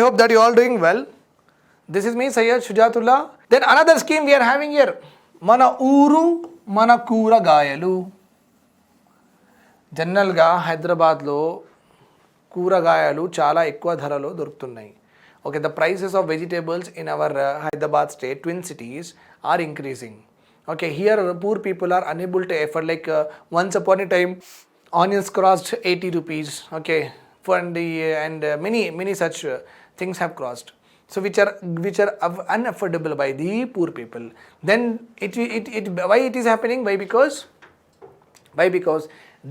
hope that you all doing well. This is me, Sayyid Shujatullah. Then another scheme we are having here. Mana uru, mana kuragayalu. జనరల్గా హైదరాబాద్లో కూరగాయలు చాలా ఎక్కువ ధరలో దొరుకుతున్నాయి. Okay, the prices of vegetables in our Hyderabad state, twin cities, are increasing. Okay, here poor people are unable to afford, like once upon a time onions crossed 80 rupees. Okay, and many such things have crossed, so which are unaffordable by the poor people. Then why it is happening? Why? Because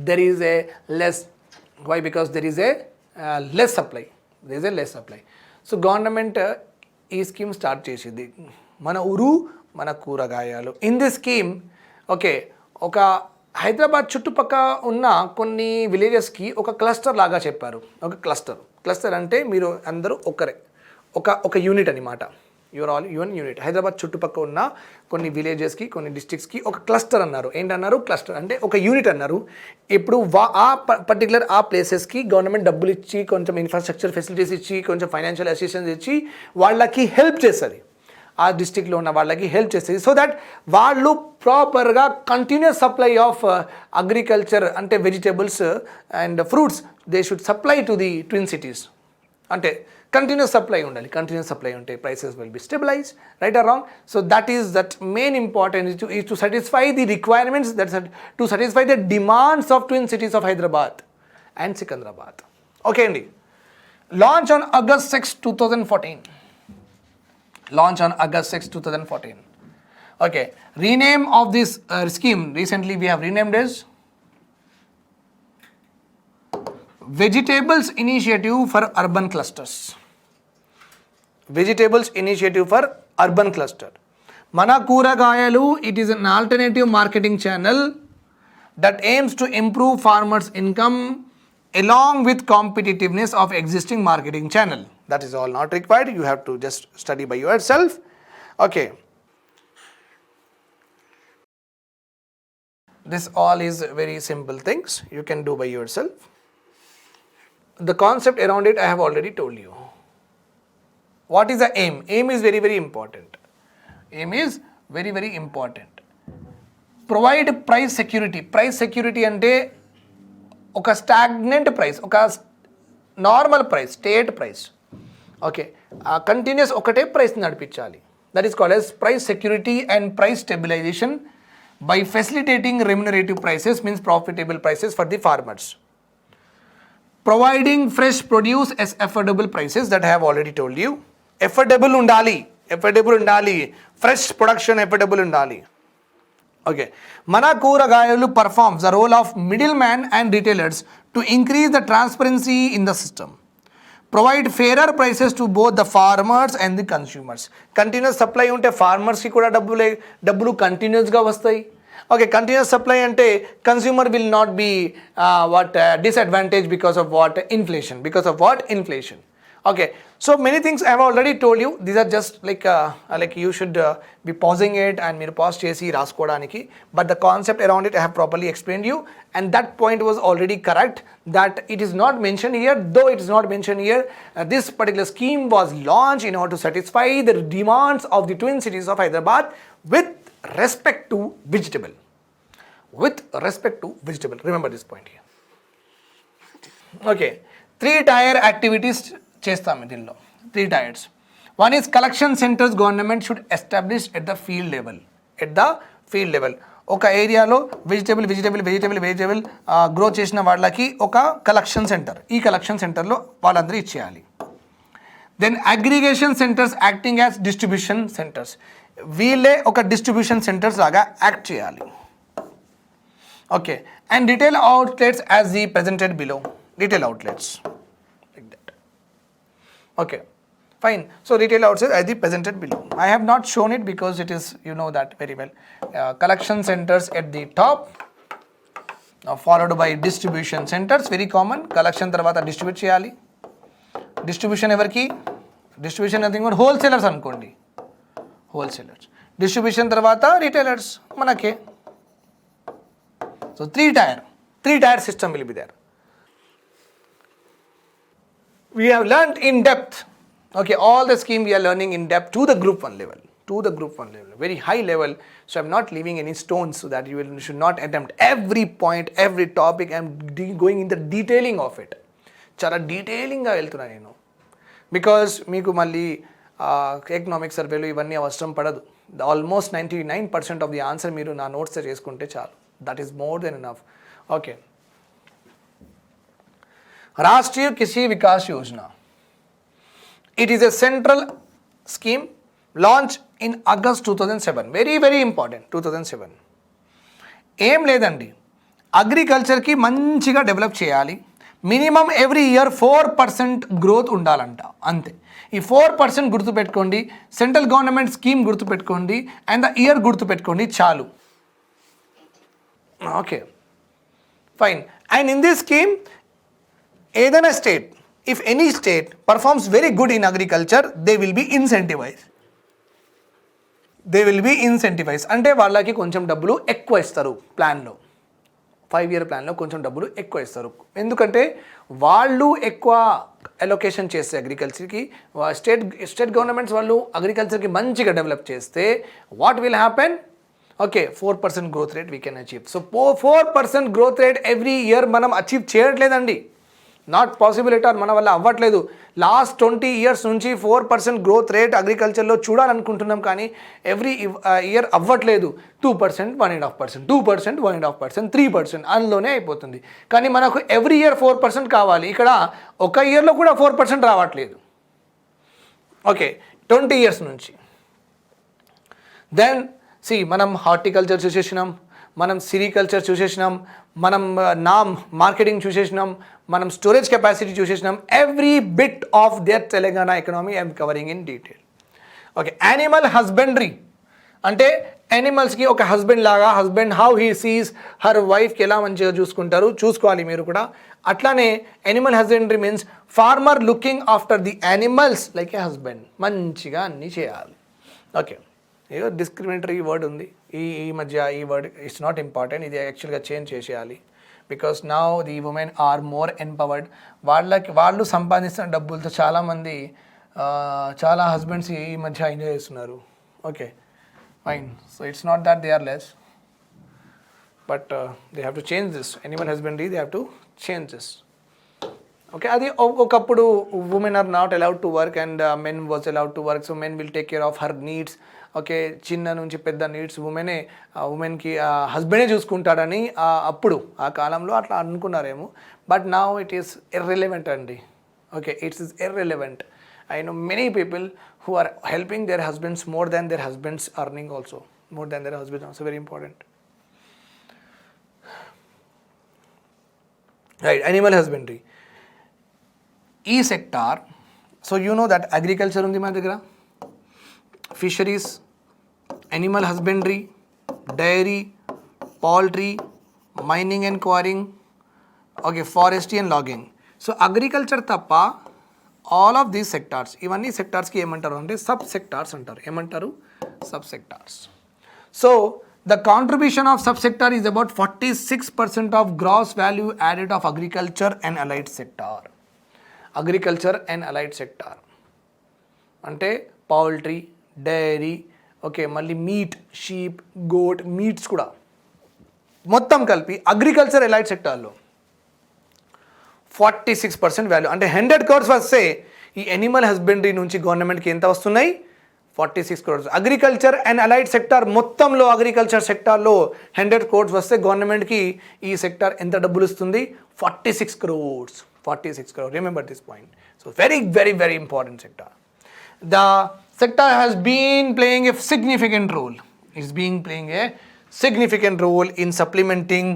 there is a less. Why? Because there is a less supply. There is a less supply. So government ఈ scheme start చేసింది, మన ఊరు మన కూరగాయలు. In this scheme okay, ఒక హైదరాబాద్ చుట్టుపక్కల ఉన్న కొన్ని విలేజెస్కి ఒక క్లస్టర్ లాగా చెప్పారు. ఒక క్లస్టర్ అంటే మీరు అందరూ ఒక యూనిట్ అనమాట. Your all unit. హైదరాబాద్ చుట్టుపక్కల ఉన్న కొన్ని విలేజెస్కి, కొన్ని డిస్ట్రిక్ట్స్కి ఒక క్లస్టర్ అన్నారు. ఏంటన్నారు? క్లస్టర్ అంటే ఒక యూనిట్ అన్నారు. ఇప్పుడు ఆ ప్లేసెస్కి గవర్నమెంట్ డబ్బులు ఇచ్చి, కొంచెం ఇన్ఫ్రాస్ట్రక్చర్ ఫెసిలిటీస్ ఇచ్చి, కొంచెం ఫైనాన్షియల్ అసిస్టెన్స్ ఇచ్చి వాళ్ళకి హెల్ప్ చేస్తుంది. ఆ డిస్ట్రిక్ట్లో ఉన్న వాళ్ళకి హెల్ప్ చేస్తుంది. సో దట్ వాళ్ళు ప్రాపర్గా కంటిన్యూస్ సప్లై ఆఫ్ అగ్రికల్చర్ అంటే vegetables and fruits they should supply to the twin cities. అంటే కంటిన్యూస్ సప్లై ఉండాలి. కంటిన్యూస్ సప్లై ఉంటే prices will be stabilise, right or wrong. So that main important is to satisfy the requirements, to satisfy the demands of twin cities of Hyderabad and Secunderabad. Okay అండి. Launch on August 6, 2014. Launch on August 6, 2014. Okay. Rename of this scheme, recently we have renamed as Vegetables Initiative for Urban Clusters. Vegetables Initiative for Urban Cluster. Mana Kuragayalu, it is an alternative marketing channel that aims to improve farmers' income along with competitiveness of existing marketing channel. That is all not required. You have to just study by yourself. Okay. This all is very simple things you can do by yourself. The concept around it I have already told you. What is the aim? Aim is very important. Aim is very important. Provide price security. Price security అంటే ఒక stagnant price, ఒక normal price, state price. Okay, continuous ఒకటే price నడిపించాలి. That is called as price security and price stabilization by facilitating remunerative prices, means profitable prices for the farmers. Providing fresh produce as affordable prices, that I have already told you. Affordable undali, fresh production affordable undali. Okay. Mana Kuragayalu performs the role of middleman and retailers to increase the transparency in the system. Provide fairer prices to both the farmers and the consumers. Continuous supply unte farmers ki kuda డబ్బులు continuous ga vastayi. Okay, continuous supply ante consumer will not be disadvantaged because of what? Inflation. Okay, so many things I have already told you. These are just like you should be pausing it and మీరు pause చేసి రాసుకోవడానికి. But the concept around it I have properly explained you, and that point was already correct, that it is not mentioned here. Though it is not mentioned here, this particular scheme was launched in order to satisfy the demands of the twin cities of Hyderabad with respect to vegetable. Remember this point here. Okay, 3-tier activities చేస్తాము దీనిలో. 3 tiers. One is collection centers government should establish at the field level. ఒక ఏరియాలో vegetable grow చేసిన వాళ్ళకి ఒక collection centre, ఈ collection సెంటర్లో వాళ్ళందరూ ఇచ్చేయాలి. Then aggregation centres acting as distribution centres, వీళ్ళే ఒక డిస్ట్రిబ్యూషన్ సెంటర్స్ లాగా యాక్ట్ చేయాలి. Okay, and retail outlets as the presented below. Retail outlets like that. Okay, fine. So retail outlets as the presented below. I have not shown it because it is, you know that very well. Collection centers at the top, followed by distribution centers. Very common. Collection tarvata distribute cheyali. Distribution evarki? Distribution nothing but wholesalers anukondi. Wholesalers. Distribution tarvata retailers manake. So 3-tier system will be there. We have learnt in depth, Okay, all the scheme we are learning in depth to the group 1 level, very high level. So I'm not leaving any stones so that you should not attempt every point, every topic. I'm going in the detailing of it. చాలా డీటెయిలింగ్గా వెళ్తున్నా నేను, because మీకు మళ్ళీ economic సర్వేలు ఇవన్నీ అవసరం పడదు. Almost 99% of the answer మీరు నా నోట్స్తో చేసుకుంటే చాలు. That is more than enough. Okay, Rashtriya Krishi Vikas Yojana. It is a central scheme launched in August 2007. Very, very important, 2007. ఏం లేదండి, అగ్రికల్చర్కి మంచిగా డెవలప్ చేయాలి. మినిమం ఎవ్రీ ఇయర్ 4% గ్రోత్ ఉండాలంట, అంతే. ఈ 4% గుర్తుపెట్టుకోండి, సెంట్రల్ గవర్నమెంట్ స్కీమ్ గుర్తుపెట్టుకోండి, అండ్ ద ఇయర్ గుర్తుపెట్టుకోండి, చాలు. Okay, fine. And in this scheme ఏదైనా state, if any state performs very good in agriculture, they will be incentivized. అంటే వాళ్ళకి కొంచెం డబ్బులు ఎక్కువ ఇస్తారు ప్లాన్లో, 5-year ప్లాన్లో కొంచెం డబ్బులు ఎక్కువ ఇస్తారు. ఎందుకంటే వాళ్ళు ఎక్కువ అలొకేషన్ చేస్తే అగ్రికల్చర్కి, స్టేట్ గవర్నమెంట్స్ వాళ్ళు అగ్రికల్చర్కి మంచిగా డెవలప్ చేస్తే what will happen? Okay, 4% growth rate V can achieve. So 4% growth rate every year మనం అచీవ్ చేయట్లేదండి. నాట్ పాసిబుల్ ఎట్ ఆల్, మన వల్ల అవ్వట్లేదు. లాస్ట్ 20 years నుంచి 4% గ్రోత్ రేట్ అగ్రికల్చర్లో చూడాలనుకుంటున్నాం, కానీ ఎవ్రీ ఇయర్ అవ్వట్లేదు. 2%, 1.5%, 2%, 1.5%, 3% అందులోనే అయిపోతుంది. కానీ మనకు ఎవ్రీ ఇయర్ 4% కావాలి. ఇక్కడ ఒక ఇయర్లో కూడా 4% రావట్లేదు. ఓకే, 20 years నుంచి. దెన్ మనం హార్టికల్చర్ చూసేసినాం, మనం సిరికల్చర్ చూసేసినాం, మనం మార్కెటింగ్ చూసేసినాం, మనం స్టోరేజ్ కెపాసిటీ చూసేసినాం. Every bit of their Telangana economy I'm covering in detail. Okay, animal husbandry అంటే యానిమల్స్కి ఒక హస్బెండ్ లాగా, husband how he sees her వైఫ్కి ఎలా మంచిగా చూసుకుంటారు, చూసుకోవాలి మీరు కూడా. అట్లానే animal husbandry means farmer looking after the animals like a husband, మంచిగా అన్నీ చేయాలి. ఓకే, ఏదో డిస్క్రిమినేటరీ వర్డ్ ఉంది ఈ మధ్య, ఈ వర్డ్ ఇట్స్ నాట్ ఇంపార్టెంట్, ఇది యాక్చువల్గా చేంజ్ చేసేయాలి. Because now the women are more empowered. వాళ్ళు సంపాదిస్తున్న డబ్బులతో చాలామంది, చాలా హస్బెండ్స్ ఈ మధ్య ఎంజాయ్ చేస్తున్నారు. Okay, fine. So it's not that they are less, but they have to change this. Animal husbandry they have to change this. Okay, అది ఒకప్పుడు women are not allowed to work and men was allowed to work. So men will take care of her needs. Okay, చిన్న నుంచి పెద్ద needs ఉమెన్కి హస్బెండే చూసుకుంటాడని అప్పుడు ఆ కాలంలో అట్లా అనుకున్నారేమో. But now it is irrelevant అండి. Okay, it's is irrelevant. I know many people who are helping their husbands more than their husbands earning also, more than their husbands also, very important. Right, animal husbandry ఈ sector. So you know that agriculture ఉంది మన దగ్గర, fisheries, animal husbandry, dairy, poultry, mining and quarrying, okay, forestry and logging. So agriculture తప్ప all of these sectors, ఇవన్నీ సెక్టార్స్కి ఏమంటారు అంటే sub sectors అంటారు. ఏమంటారు? Sub sectors. So the contribution of subsector is about 46% of gross value added of agriculture and allied sector. Agriculture and allied sector అంటే poultry, dairy, okay, మళ్ళీ meet, sheep, goat, meets కూడా మొత్తం కలిపి agriculture elite సెక్టార్లో 46% value. అంటే 100 crores వస్తే ఈ animal husbandry నుంచి గవర్నమెంట్కి ఎంత వస్తున్నాయి? 46 crores. Agriculture and allied sector మొత్తంలో అగ్రికల్చర్ సెక్టార్లో 100 crores వస్తే గవర్నమెంట్కి ఈ సెక్టార్ ఎంత డబ్బులు ఇస్తుంది? 46 crores. 46 crores. Remember this point. So very very very important sector. The sector has been playing a significant role. It's being playing a significant role in supplementing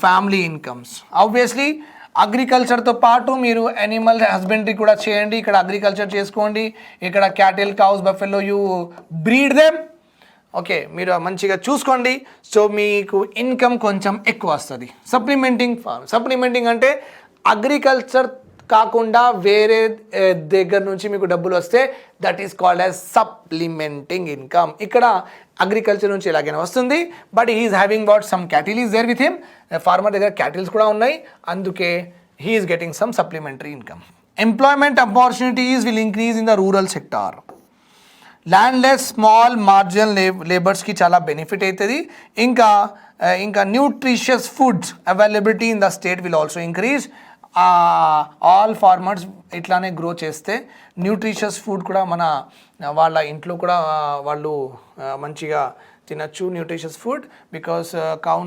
family incomes. Obviously, అగ్రికల్చర్తో పాటు మీరు animal husbandry కూడా చేయండి. ఇక్కడ agriculture చేసుకోండి, ఇక్కడ cattle, cows, buffalo you breed them. Okay, మీరు మంచిగా చూసుకోండి. సో మీకు ఇన్కమ్ కొంచెం ఎక్కువ వస్తుంది. సప్లిమెంటింగ్ అంటే అగ్రికల్చర్ కాకుండా వేరే దగ్గర నుంచి మీకు డబ్బులు వస్తే that is called as supplementing income. ఇక్కడ అగ్రికల్చర్ నుంచి ఎలాగైనా వస్తుంది, but he is having what some cattle is there with him. Farmer దగ్గర క్యాటిల్స్ కూడా ఉన్నాయి, అందుకే he is getting some supplementary income. Employment opportunities will increase in the rural sector. Landless small marginal లేబర్స్కి చాలా బెనిఫిట్ అవుతుంది. ఇంకా nutritious foods availability in the state will also increase. All farmers ఇట్లానే grow చేస్తే న్యూట్రిషియస్ ఫుడ్ కూడా వాళ్ళ ఇంట్లో కూడా వాళ్ళు మంచిగా తినచ్చు న్యూట్రిషియస్ ఫుడ్. బికాస్ కౌ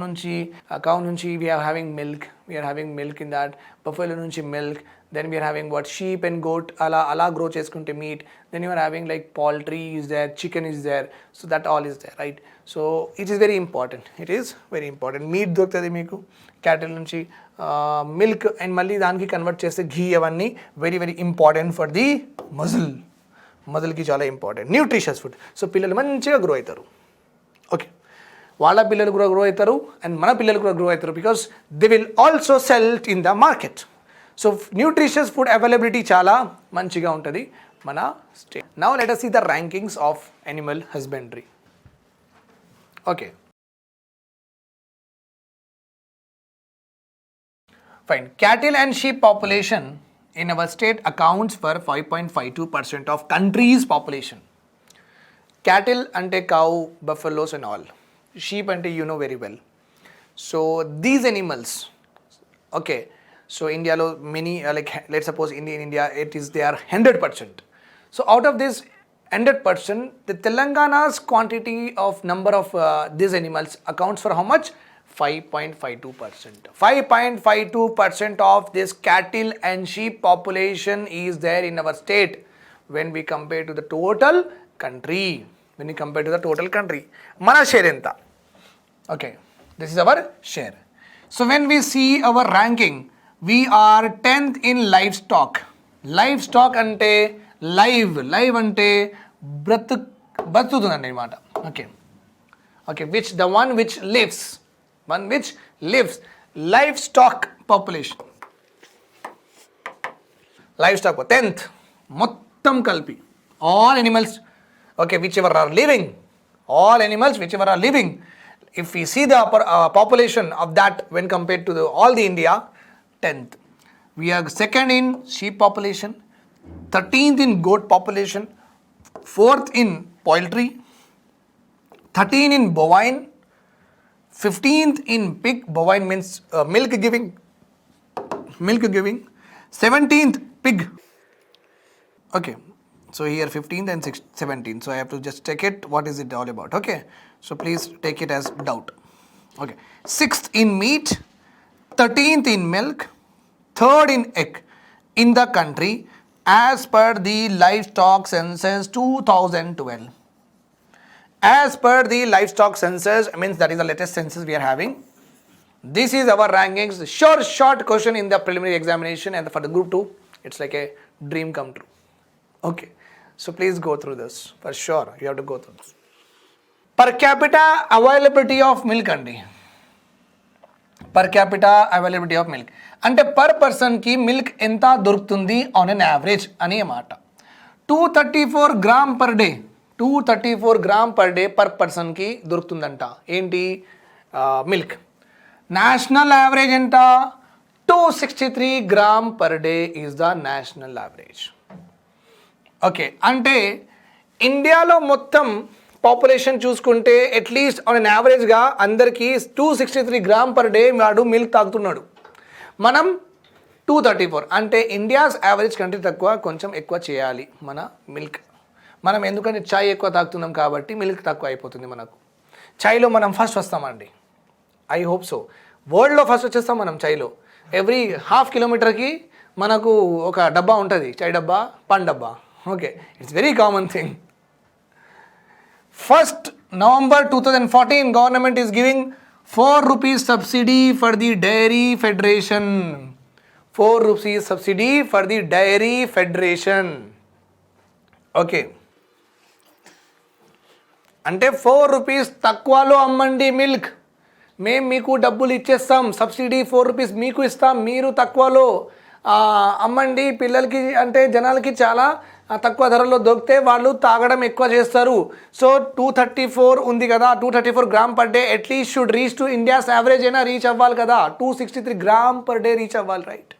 నుంచి we are having milk in that. Buffalo నుంచి milk. Then we are having what, sheep and goat, ala grow cheskunte meat. Then you are having like poultry is there, chicken is there, so that all is there, right? So it is very important. Meat doruktadi meeku cattle nunchi, milk and malli daniki convert cheste ghee avanni very very important for the muscle ki chala important. Nutritious food. So pillalu manchiga grow aitaru. Okay, వాళ్ళ పిల్లలు కూడా grow అవుతారు and మన పిల్లలు కూడా grow అవుతారు because they will also cell in the market. So nutritious food availability చాలా మంచిగా ఉంటుంది మన state. Now let us see the rankings of animal husbandry. Okay, fine. Cattle and sheep population in our state accounts for 5.52% of country's population. Cattle ante cow, buffaloes and all. Sheep ante you know very well. So these animals, okay, so India lo many like let's suppose in India they are 100%. So out of this 100%, the Telangana's quantity of number of these animals accounts for how much? 5.52%. 5.52% of this cattle and sheep population is there in our state when we compare to the total country. Mana share enta? Okay, this is our share. So when we see our ranking, we are 10th in livestock. Livestock ante live ante బ్రతుకుతుందండి అన్నమాట. Okay, which the one which lives livestock population. Livestock 10th మొత్తం కలిపి all animals, okay, whichever are living, all animals whichever are living. If we see the population of that when compared to all the India, 10th. We are second in sheep population, 13th in goat population, 4th in poultry, 13th in bovine, 15th in pig. Bovine means milk giving, 17th pig. Okay, so here 15th and 17th, so I have to just check it what is it all about. Okay, so please take it as doubt. Okay, 6th in meat, 13th in milk, 3rd in egg in the country as per the livestock census 2012. As per the livestock census, means that is the latest census we are having. This is our rankings. Short question in the preliminary examination and for the group 2, it's like a dream come true. Okay, so please go through this for sure. You have to go through this. Per capita availability of milk andi. Per capita availability of milk అంటే per పర్సన్కి milk ఎంత దొరుకుతుంది on an average అనే మాట. 234 gram per day, 234 gram per day per పర్సన్కి దొరుకుతుందంట ఏంటి milk. National average ఎంత? 263 gram per day is the national average. Okay, అంటే ఇండియాలో మొత్తం పాపులేషన్ చూసుకుంటే అట్లీస్ట్ ఆన్ అన్ యావరేజ్గా అందరికీ 263 గ్రామ్ పర్ డే వాడు మిల్క్ తాగుతున్నాడు. మనం 234, అంటే ఇండియాస్ యావరేజ్ కంటే తక్కువ, కొంచెం ఎక్కువ చేయాలి మన మిల్క్. మనం ఎందుకంటే చాయ్ ఎక్కువ తాగుతున్నాం కాబట్టి మిల్క్ తక్కువ అయిపోతుంది మనకు. చాయ్లో మనం ఫస్ట్ వస్తామండి, ఐ హోప్ సో. వరల్డ్లో ఫస్ట్ వచ్చేస్తాం మనం చాయ్లో. ఎవ్రీ హాఫ్ కిలోమీటర్కి మనకు ఒక డబ్బా ఉంటుంది, చాయ్ డబ్బా, పాన్ డబ్బా. Okay, it's very common thing. 1st November 2014, government is giving 4 rupees subsidy for the dairy federation. 4 rupees subsidy for the dairy federation. Okay, అంటే 4 రూపీస్ తక్కువలో అమ్మండి మిల్క్, మేము మీకు డబ్బులు ఇచ్చేస్తాం, సబ్సిడీ 4 రూపీస్ మీకు ఇస్తాం, మీరు తక్కువలో అమ్మండి పిల్లలకి, అంటే జనాలకి చాలా తక్కువ ధరలో దొరికితే వాళ్ళు తాగడం ఎక్కువ చేస్తారు. సో 234 ఉంది కదా, 234 gram per day at least should reach to India's average అయినా రీచ్ అవ్వాలి కదా. 263 గ్రామ్ పర్ డే రీచ్ అవ్వాలి, right?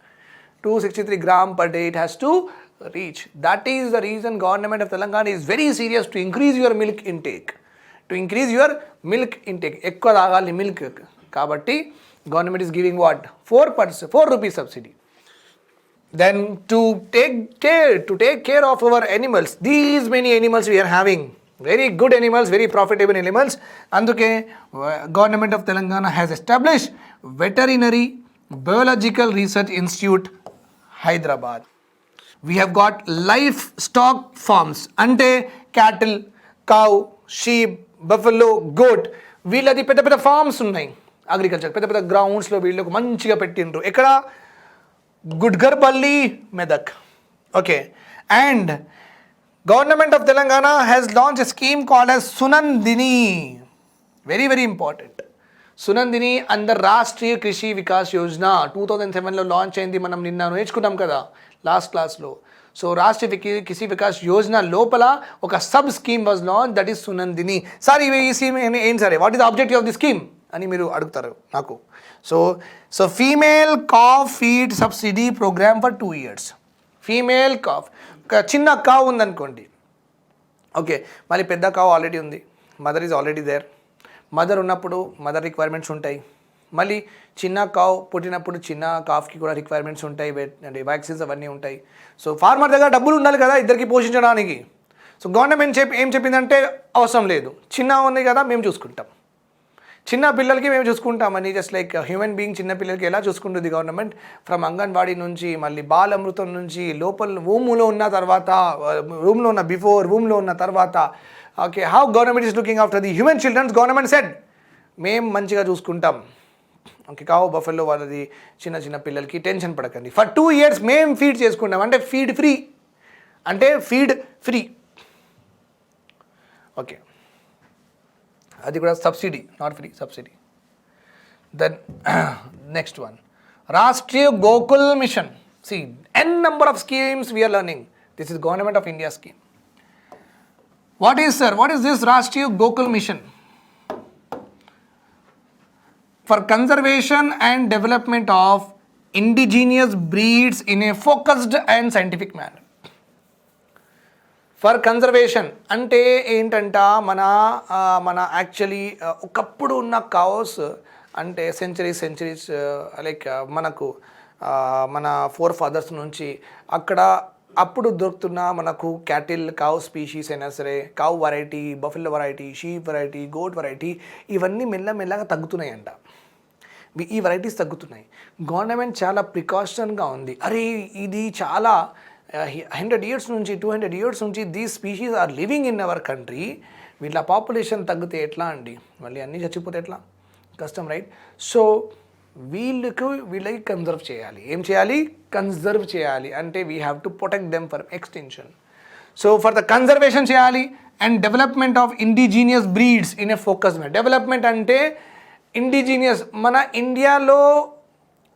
263 gram per day it has to reach. That is the reason government of Telangana is very serious to increase your milk intake. ఎక్కువ తాగాలి milk కాబట్టి government is giving what 4 rupees subsidy. Then to take care of our animals, these many animals we are having, very good animals, very profitable animals, అందుకే government of Telangana has established veterinary biological research institute Hyderabad. We have got livestock farms అంటే cattle, cow, sheep, buffalo, goat, వీళ్ళది పెద్ద పెద్ద forms ఉన్నాయి. Agriculture పెద్ద పెద్ద గ్రౌండ్స్లో వీళ్ళకు మంచిగా పెట్టిండ్రు. ఎక్కడ? Gudgarpalli, Medak. Okay. And government of Telangana has launch a scheme called as Sunandini. Very very important. Sunandini under Rashtriya Krishi Vikas Yojana 2007లో launch అయింది. మనం నిన్న నేర్చుకున్నాం కదా లాస్ట్ క్లాస్లో. సో రాష్ట్రీయ కృషి వికాస్ యోజన లోపల ఒక sub scheme was launch, that is Sunandini. Sir ఈ స్కీమ్ ఏంటి sir, what is the objective of the scheme అని మీరు అడుగుతారు నాకు. So female calf feed subsidy program for 2 years. Female calf, ఒక చిన్న కావ్ ఉందనుకోండి, ఓకే, మళ్ళీ పెద్ద కావ్ ఆల్రెడీ ఉంది, mother is already there. Mother ఉన్నప్పుడు మదర్ రిక్వైర్మెంట్స్ ఉంటాయి, మళ్ళీ చిన్న కావ్ పుట్టినప్పుడు చిన్న కాఫ్కి కూడా రిక్వైర్మెంట్స్ ఉంటాయి, అంటే వ్యాక్సిన్స్ అవన్నీ ఉంటాయి. సో ఫార్మర్ దగ్గర డబ్బులు ఉండాలి కదా ఇద్దరికి పోషించడానికి. సో గవర్నమెంట్ ఏం చెప్పిందంటే అవసరం లేదు, చిన్న ఉంది కదా మేము చూసుకుంటాం, చిన్న పిల్లలకి మేము చూసుకుంటామని. జస్ట్ లైక్ హ్యూమన్ బీయింగ్ చిన్న పిల్లలకి ఎలా చూసుకుంటుంది గవర్నమెంట్, ఫ్రమ్ అంగన్వాడీ నుంచి మళ్ళీ బాలమృతం నుంచి లోపల రూమ్లో ఉన్న తర్వాత, రూమ్లో ఉన్న బిఫోర్, రూమ్లో ఉన్న తర్వాత, okay, how government is looking after the human childrens. Government said మేము మంచిగా చూసుకుంటాం. ఓకే, కావు బఫెల్లో వాళ్ళది చిన్న చిన్న పిల్లలకి టెన్షన్ పడకండి, ఫర్ 2 years మేము ఫీడ్ చేసుకుంటాం. అంటే ఫీడ్ ఫ్రీ. ఓకే, అది కూడా subsidy, not free, subsidy. Then next one, Rashtriya Gokul mission. See, n number of schemes we are learning. This is Government of India scheme. What is this Rashtriya Gokul mission? For conservation and development of indigenous breeds in a focused and scientific manner. For conservation అంటే ఏంటంట, మన actually ఒకప్పుడు ఉన్న cows అంటే centuries like మనకు మన four fathers నుంచి అప్పుడు దొరుకుతున్న మనకు క్యాటిల్ కావ్ స్పీషీస్ అయినా సరే, cow variety, buffalo variety, sheep variety, goat variety, ఇవన్నీ మెల్లమెల్లగా తగ్గుతున్నాయంట. ఈ వెరైటీస్ తగ్గుతున్నాయి. గవర్నమెంట్ చాలా ప్రికాషన్గా ఉంది. అరే ఇది చాలా 100 years నుంచి 200 years నుంచి these species are living in our country. వీళ్ళ పాపులేషన్ తగ్గితే ఎట్లా అండి, మళ్ళీ అన్నీ చచ్చిపోతే ఎట్లా, కష్టం, రైట్? సో వీళ్ళకి కన్జర్వ్ చేయాలి. ఏం చేయాలి? కన్జర్వ్ చేయాలి. అంటే we have to protect them for extension. So for the conservation చేయాలి and development of indigenous breeds in a focus. Development అంటే ఇండిజీనియస్, మన ఇండియాలో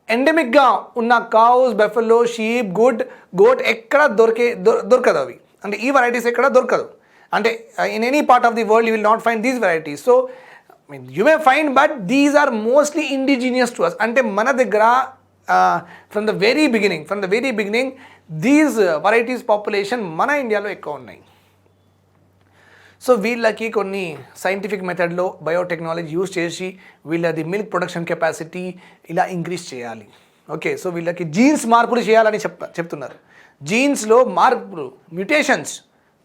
ఎండమిక్గా ఉన్న కావ్స్, బెఫెల్లో, షీప్, గోట్ ఎక్కడ దొరకదు అవి. అంటే ఈ వెరైటీస్ ఎక్కడ దొరకదు. అంటే in any part of the world you will not find these varieties. So you may find, but these are mostly indigenous to us. అంటే మన దగ్గర from the very beginning these varieties population మన ఇండియాలో ఎక్కువ ఉన్నాయి. సో వీళ్ళకి కొన్ని scientific మెథడ్లో బయోటెక్నాలజీ యూజ్ చేసి వీళ్ళది మిల్క్ ప్రొడక్షన్ కెపాసిటీ ఇలా ఇంక్రీజ్ చేయాలి. ఓకే, సో వీళ్ళకి జీన్స్ మార్పులు చేయాలని చెప్తున్నారు. జీన్స్లో మార్పులు, mutations,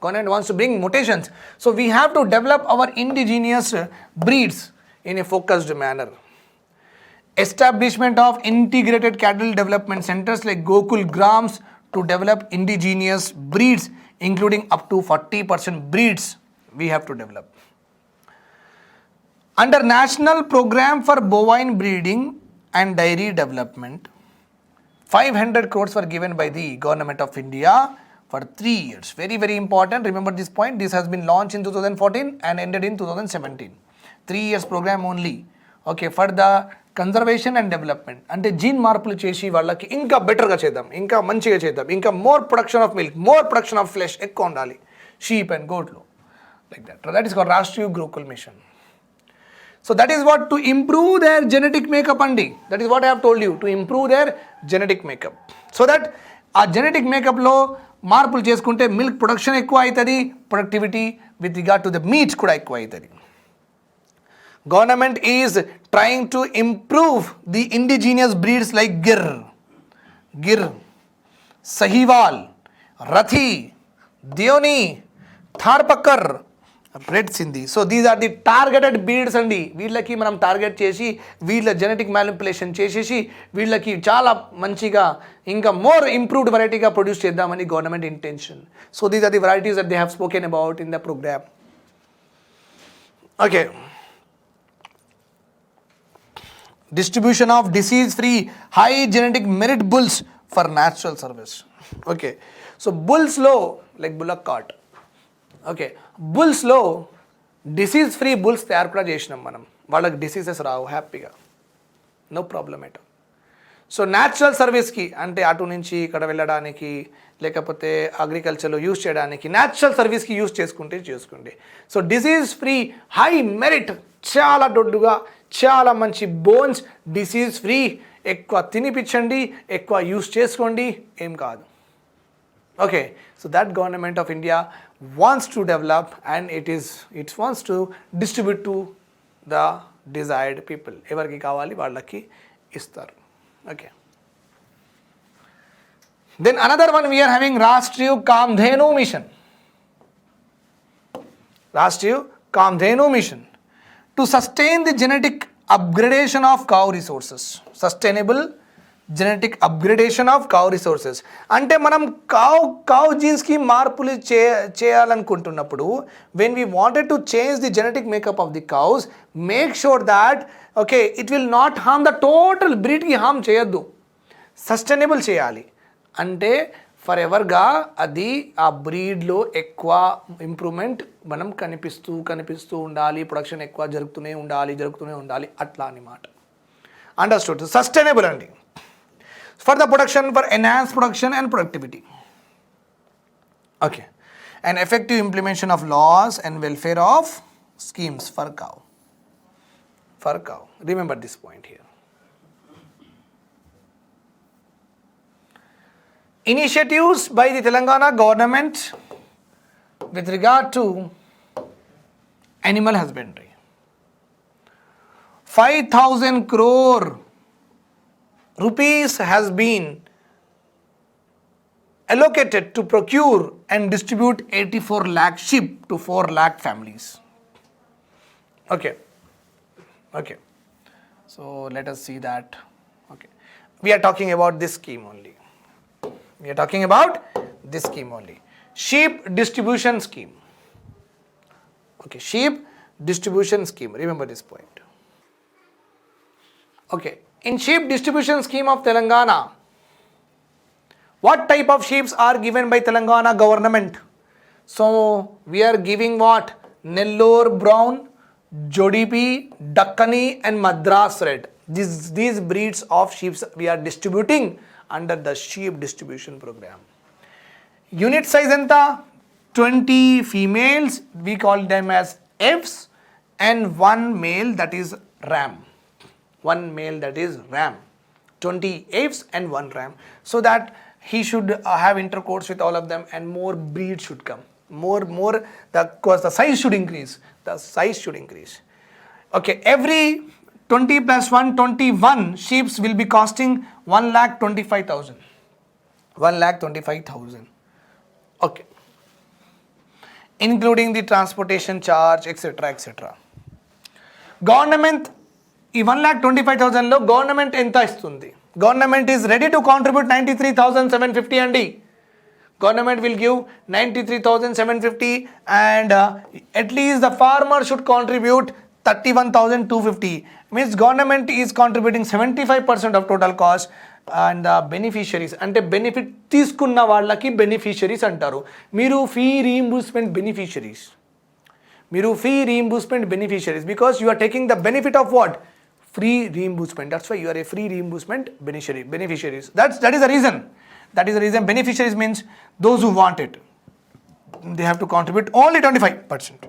government wants to bring mutations. So we have to develop our indigenous breeds in A focused manner. Establishment of integrated cattle development centers like Gokul grams to develop indigenous breeds, including up to 40% breeds we have to develop. Under National Program for Bovine Breeding and Dairy Development, 500 crores were given by the Government of India for 3 years. Very, very important. Remember this point. This has been launched in 2014 and ended in 2017. 3 years program only. Okay, for the conservation and development. అంటే gene మార్పులు చేసి వాళ్ళకి ఇంకా బెటర్గా చేద్దాం, ఇంకా మంచిగా చేద్దాం, ఇంకా more production of milk, more production of flesh ఎక్కువ ఉండాలి షీప్ అండ్ గోట్లో, like that. That is called Rashtriya Gokul mission. So that is what, to improve their genetic makeup andi. That is what I have told you, to improve their genetic makeup. So that ఆ genetic మేకప్లో మార్పులు చేసుకుంటే milk production ఎక్కువ అవుతుంది, productivity with regard to the meats కూడా ఎక్కువ అవుతుంది. Government is trying to improve the indigenous breeds like Gir, Sahiwal, Rathi, Deoni, Tharparkar, red Sindhi. So these are the targeted breeds అండి. వీళ్ళకి మనం టార్గెట్ చేసి వీళ్ళ జెనెటిక్ మ్యానిపులేషన్ చేసేసి వీళ్ళకి చాలా మంచిగా ఇంకా మోర్ ఇంప్రూవ్డ్ వెరైటీగా ప్రొడ్యూస్ చేద్దామని government intention. So these are the varieties that they have spoken about in the programme. Okay, distribution of disease-free, high genetic merit bulls for natural service. Okay, so bulls లో like bullock cart. Okay, bulls లో disease free bulls తయారు కూడా చేసినాం మనం. వాళ్ళకి diseases రావు హ్యాపీగా, no problem at. So natural సర్వీస్కి అంటే అటు నుంచి ఇక్కడ వెళ్ళడానికి లేకపోతే అగ్రికల్చర్లో యూజ్ చేయడానికి న్యాచురల్ సర్వీస్కి యూజ్ చేసుకోండి. So disease free high merit, చాలా దొడ్డుగా చాలా మంచి బోన్స్, డిసీజ్ ఫ్రీ, ఎక్కువ తినిపించండి, ఎక్కువ యూజ్ చేసుకోండి, ఏం కాదు. Okay, so that government of India wants to develop and it wants to distribute to the desired people. ఎవరికి కావాలి వాళ్ళకి ఇస్తారు. Okay. Then another one we are having Rashtriya Kamdhenu mission. Rashtriya Kamdhenu mission to sustain the genetic upgradation of cow resources. Sustainable genetic upgradation of cow resources. అంటే మనం cow genes కి మార్పులు చేయాలనుకుంటున్నప్పుడు when we wanted to change the genetic makeup of the cows, make sure that okay, it will not harm the total breed కి హామ్ చేయొద్దు, sustainable చేయాలి. అంటే for ఎవర్గా అది ఆ బ్రీడ్లో ఎక్కువ ఇంప్రూవ్మెంట్ మనం కనిపిస్తూ ఉండాలి, ప్రొడక్షన్ ఎక్కువ జరుగుతూనే ఉండాలి అట్లా అన్నమాట. అండర్స్టూడ్? సస్టైనబుల్ అండి, for the production, for enhance production and productivity. Okay, and effective implementation of laws and welfare of schemes for cow. Remember this point here. Initiatives by the Telangana government with regard to animal husbandry. 5,000 crore rupees has been allocated to procure and distribute 84 lakh sheep to 4 lakh families. Okay, so let us see that. Okay, we are talking about this scheme only. Sheep distribution scheme. Okay, sheep distribution scheme, remember this point. Okay, in sheep distribution scheme of Telangana, what type of sheep are given by Telangana government? So we are giving what? Nellore brown, Jodipi, Dakkani and Madras red. These breeds of sheep we are distributing under the sheep distribution program. Unit size enta 20 females, we call them as Fs, and one male that is ram. 20 Fs and one ram, so that he should have intercourse with all of them and more breed should come. More the size should increase. Okay, every 20 plus 1, 21 sheep will be costing 1,25,000. Okay, including the transportation charge, etc. Government ఈ 1,25,000 లో government ఎంత ఇస్తుంది? Government is ready to contribute 93,750 అండి. Government will give 93,750 and at least the farmer should contribute 31,250. Means government is contributing 75% of total cost and the beneficiaries అంటే benefit తీసుకున్న వాళ్ళకి beneficiaries అంటారు. మీరు fee reimbursement beneficiaries because you are taking the benefit of what? Free reimbursement. That's why you are a free reimbursement beneficiaries. That is the reason. Beneficiaries means those who want it. They have to contribute only 25%.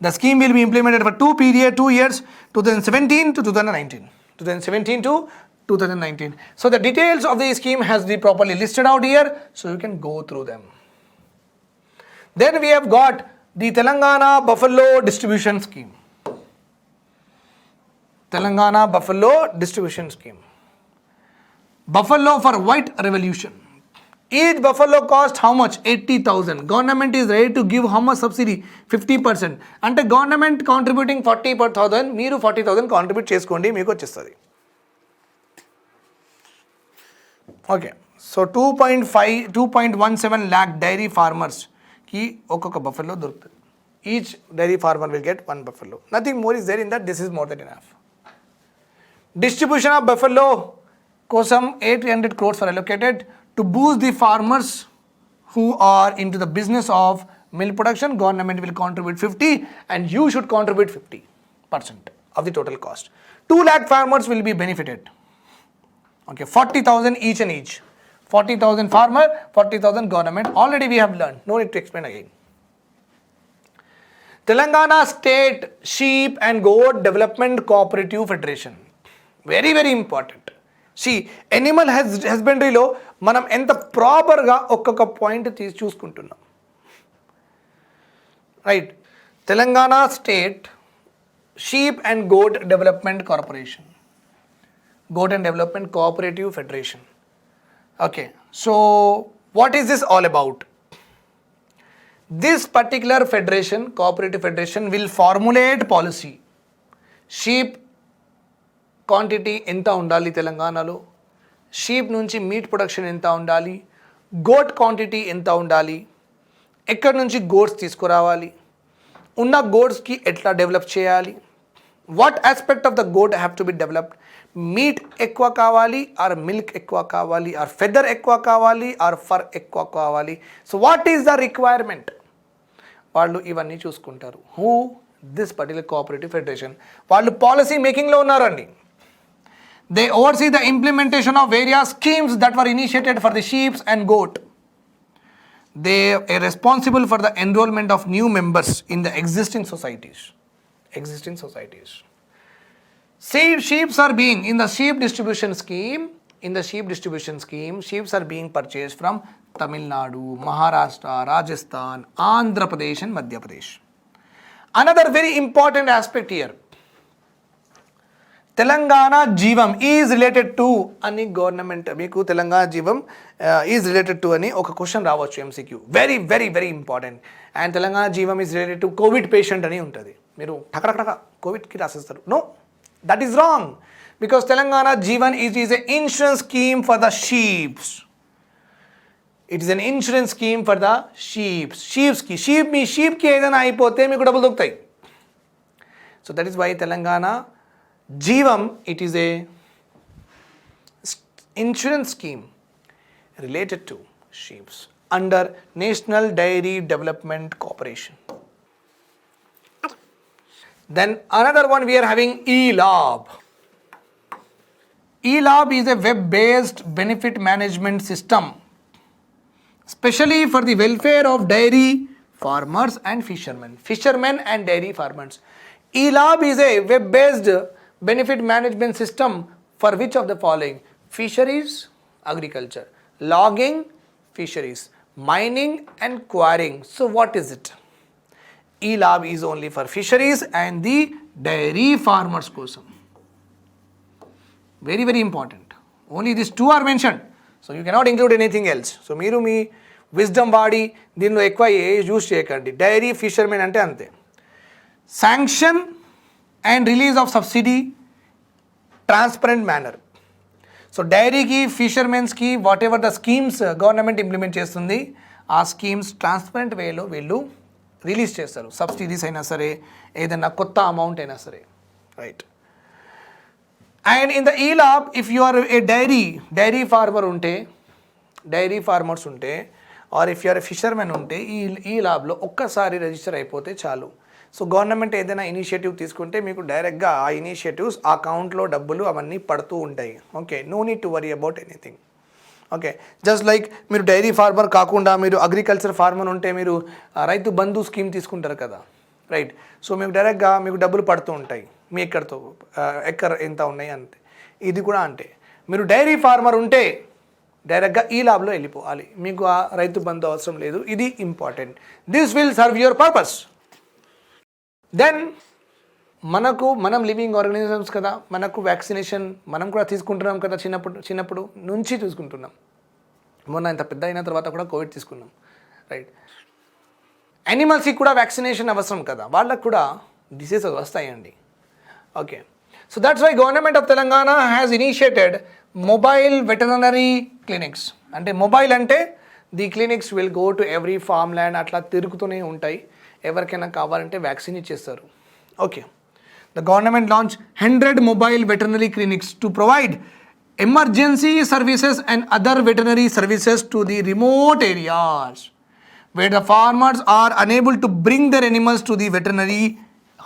The scheme will be implemented for 2 years, 2017 to 2019. 2017 to 2019. So the details of the scheme has been properly listed out here, so you can go through them. Then we have got the Telangana Buffalo Distribution Scheme. Telangana Buffalo Distribution Scheme. Buffalo for White Revolution. Each buffalo cost how much? 80,000. Government is ready to give how much subsidy? 50%. అంటే government contributing 40,000, మీరు 40,000 contribute చేసుకోండి, మీకు వచ్చేస్తుంది. Okay, so 2.17 lakh dairy ఫార్మర్స్కి ఒక్కొక్క buffalo దొరుకుతుంది. Each dairy farmer will get 1 buffalo. Nothing more is there in that. This is more than enough. Distribution of buffalo కోసం 800 crores are allocated to boost the farmers who are into the business of milk production. Government will contribute 50 and you should contribute 50% of the total cost. 2 lakh farmers will be benefited. Okay, 40,000 each and each. 40,000 farmer, 40,000 government. Already we have learned. No need to explain again. Telangana State Sheep and Goat Development Cooperative Federation. Very, very important. See, animal husbandryలో మనం ఎంత ప్రాపర్గా ఒక్కొక్క point చూసుకుంటున్నాం. Right. Telangana state sheep and goat development corporation, goat and development cooperative federation. Okay, so what is this all about? This particular federation, cooperative federation will formulate policy. Sheep quantity ఎంత ఉండాలి తెలంగాణలో, sheep నుంచి meat production ఎంత ఉండాలి, goat quantity ఎంత ఉండాలి, ఎక్కడి నుంచి గోట్స్ తీసుకురావాలి, ఉన్న గోట్స్కి ఎట్లా డెవలప్ చేయాలి, what aspect of the goat have to be developed, meat ఎక్కువ కావాలి ఆర్ మిల్క్ ఎక్కువ కావాలి ఆర్ ఫెదర్ ఎక్కువ కావాలి ఆర్ ఫర్ ఎక్కువ కావాలి, so what is the requirement, వాళ్ళు ఇవన్నీ చూసుకుంటారు. Who? This particular cooperative federation. వాళ్ళు పాలసీ మేకింగ్లో ఉన్నారండి. They oversee the implementation of various schemes that were initiated for the sheep and goat. They are responsible for the enrollment of new members in the existing societies. Sheep are being in the sheep distribution scheme. In the sheep distribution scheme, sheep are being purchased from Tamil Nadu, Maharashtra, Rajasthan, Andhra Pradesh and Madhya Pradesh. Another very important aspect here. Telangana Jeevam is related to అని government, మీకు Telangana Jeevam is related to అని ఒక question రావచ్చు MCQ. Very very very important. And Telangana Jeevam is related to covid patient అని ఉంటుంది. మీరు టకటక కోవిడ్కి రాసేస్తారు. No, that is wrong. Because Telangana Jeevan is a insurance scheme for the sheeps. It is an insurance scheme for the షీప్స్కి. మీ షీప్కి ఏదైనా అయిపోతే మీకు డబ్బులు దొరుకుతాయి. So that is why Telangana Jeevam, it is a insurance scheme related to sheep under National Dairy Development Corporation. Then another one we are having ELAABH. ELAABH is a web-based benefit management system, especially for the welfare of dairy farmers and fishermen and dairy farmers. ELAABH is a web-based benefit management system for which of the following? Fisheries, agriculture, logging, fisheries, mining and quarrying. So what is it? ELAABH is only for fisheries and the dairy farmers kosam. Very very important. Only these two are mentioned. So you cannot include anything else. So మీరు మీ wisdom వాడి దీనిలో ఎక్కువ use చేయకండి. Dairy fishermen అంటే అంతే. Sanction and release of subsidy transparent manner. So డైరీకి ఫిషర్మెన్స్కి whatever the schemes government implement చేస్తుంది ఆ స్కీమ్స్ ట్రాన్స్పరెంట్ వేలో వీళ్ళు రిలీజ్ చేస్తారు. సబ్సిడీస్ అయినా సరే, ఏదైనా కొత్త అమౌంట్ అయినా సరే, right. And in the ELAABH if you are a dairy farmers ఉంటే or if you are a fishermen ఉంటే ఈ ELAABHలో ఒక్కసారి రిజిస్టర్ అయిపోతే చాలు. సో గవర్నమెంట్ ఏదైనా ఇనిషియేటివ్ తీసుకుంటే మీకు డైరెక్ట్గా ఆ ఇనిషియేటివ్స్ ఆ అకౌంట్లో డబ్బులు అవన్నీ పడుతూ ఉంటాయి. Okay, no need to worry about anything. Okay, just like మీరు డైరీ ఫార్మర్ కాకుండా మీరు అగ్రికల్చర్ ఫార్మర్ ఉంటే మీరు రైతు బంధు స్కీమ్ తీసుకుంటారు కదా. రైట్. సో మీకు డైరెక్ట్గా మీకు డబ్బులు పడుతూ ఉంటాయి మీ ఎక్కర్ ఎంత ఉన్నాయి అంతే. ఇది కూడా అంటే మీరు డైరీ ఫార్మర్ ఉంటే డైరెక్ట్గా ఈ లాబ్లో వెళ్ళిపోవాలి, మీకు ఆ రైతు బంధు అవసరం లేదు. ఇది important. This will serve your purpose. Then మనం లివింగ్ ఆర్గానిజమ్స్ కదా, మనకు వ్యాక్సినేషన్ మనం కూడా తీసుకుంటున్నాం కదా, చిన్నప్పుడు నుంచి తీసుకుంటున్నాం. మొన్న ఇంత పెద్ద అయిన తర్వాత కూడా కోవిడ్ తీసుకున్నాం, రైట్. యానిమల్స్కి కూడా వ్యాక్సినేషన్ అవసరం కదా, వాళ్ళకు కూడా డిసీజెస్ వస్తాయండి. Okay, so that's why government of Telangana has initiated mobile veterinary clinics. అంటే మొబైల్ అంటే the clinics will go to every farm land, అట్లా తిరుగుతూనే ఉంటాయి. ఎవరికైనా కావాలంటే వ్యాక్సిన్ ఇచ్చేస్తారు. Okay, the government launch 100 mobile veterinary clinics to provide emergency services and other veterinary services to the remote areas where the farmers are unable to bring their animals to the veterinary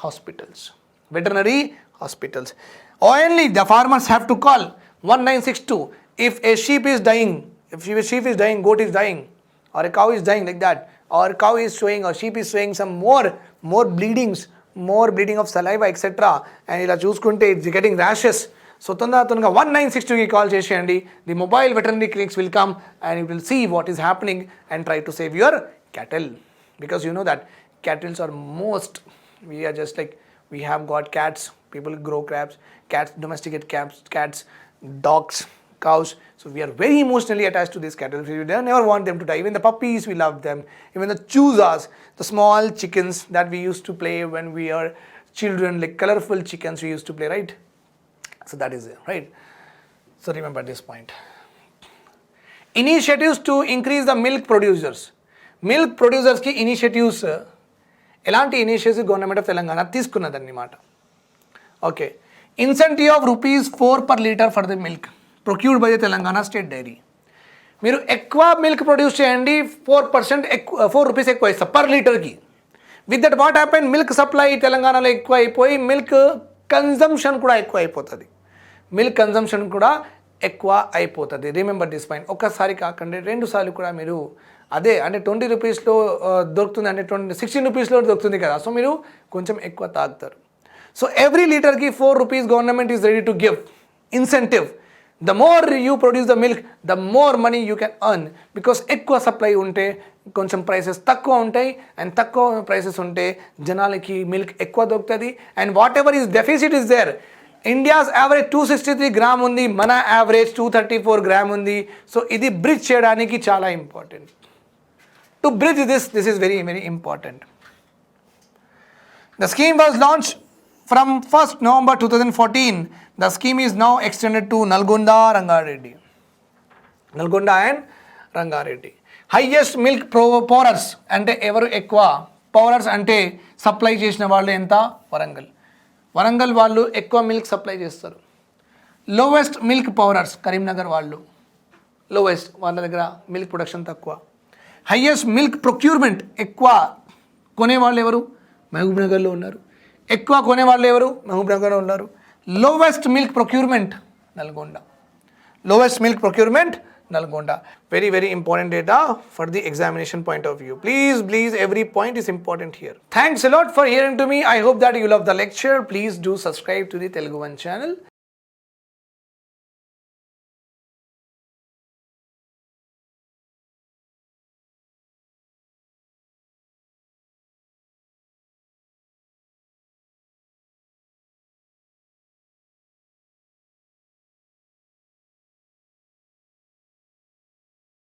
hospitals. Only the farmers have to call 1962 if a sheep is dying, goat is dying, or a cow is dying like that, or cow is showing or sheep is showing some more bleeding of saliva etc. and ila chuskunte it's getting rashes. So తొందరగా 1962కి call చేసేయండి. The mobile veterinary clinics will come and you will see what is happening and try to save your cattle, because you know that cattle are we are just like, we have got cats, people grow cats, domesticate cats, dogs, cows, so we are very emotionally attached to these cattle. We never want them to die. Even the puppies, we love them. Even the choosas, the small chickens that we used to play when we are children, like colorful chickens we used to play, right? So that is it, right? So remember this point. Initiatives to increase the milk ప్రొడ్యూసర్స్కి initiatives, ఎలాంటి initiatives government of Telangana తీసుకున్నదన్నమాట. Okay, incentive of ₹4 per liter for the milk procured by the Telangana state dairy. మీరు ఎక్కువ milk produce చేయండి, 4% ₹4 ఎక్కువ ఇస్తారు per లీటర్కి. With that what happen, milk supply తెలంగాణలో ఎక్కువ అయిపోయి మిల్క్ కన్జంప్షన్ కూడా ఎక్కువ అయిపోతుంది. Remember this point. ఒక్కసారి కాకుండా 2 సార్లు కూడా మీరు అదే అంటే ₹20 దొరుకుతుంది, అంటే 16 రూపీస్లో దొరుకుతుంది కదా, సో మీరు కొంచెం ఎక్కువ తాగుతారు. సో ఎవ్రీ లీటర్కి ₹4 government is ready to give incentive. The more you produce the milk, the more money you can earn. Because ఎక్కువ సప్లై ఉంటే కొంచెం ప్రైసెస్ తక్కువ ఉంటాయి, అండ్ తక్కువ ప్రైసెస్ ఉంటే జనాలకి మిల్క్ ఎక్కువ దొరుకుతుంది. And whatever is deficit is there, India's average 263 gram ఉంది, మన యావరేజ్ 234 గ్రామ్ ఉంది. సో ఇది బ్రిడ్జ్ చేయడానికి చాలా important. To bridge this is very, very important. The scheme was launched from 1st November 2014. The scheme is now extended to Nalgonda and Rangareddy. Highest milk pourers అంటే ఎవరు ఎక్కువ, పౌరర్స్ అంటే supply చేసిన వాళ్ళు ఎంత, వరంగల్ వాళ్ళు ఎక్కువ మిల్క్ సప్లై చేస్తారు. లోవెస్ట్ మిల్క్ పౌరర్స్ కరీంనగర్ వాళ్ళు, లోవెస్ట్, వాళ్ళ దగ్గర మిల్క్ ప్రొడక్షన్ తక్కువ. హైయెస్ట్ మిల్క్ ప్రొక్యూర్మెంట్, ఎక్కువ కొనేవాళ్ళు ఎవరు, మహబూబ్నగర్లో ఉన్నారు. ఎక్కువ కొనేవాళ్ళు ఎవరు, మహబూబ్నగర్లో ఉన్నారు. Lowest milk procurement Nalgonda. Very, very important data for the examination point of view. Please, every point is important here. Thanks a lot for hearing to me. I hope that you love the lecture. Please do subscribe to the Telugu One channel.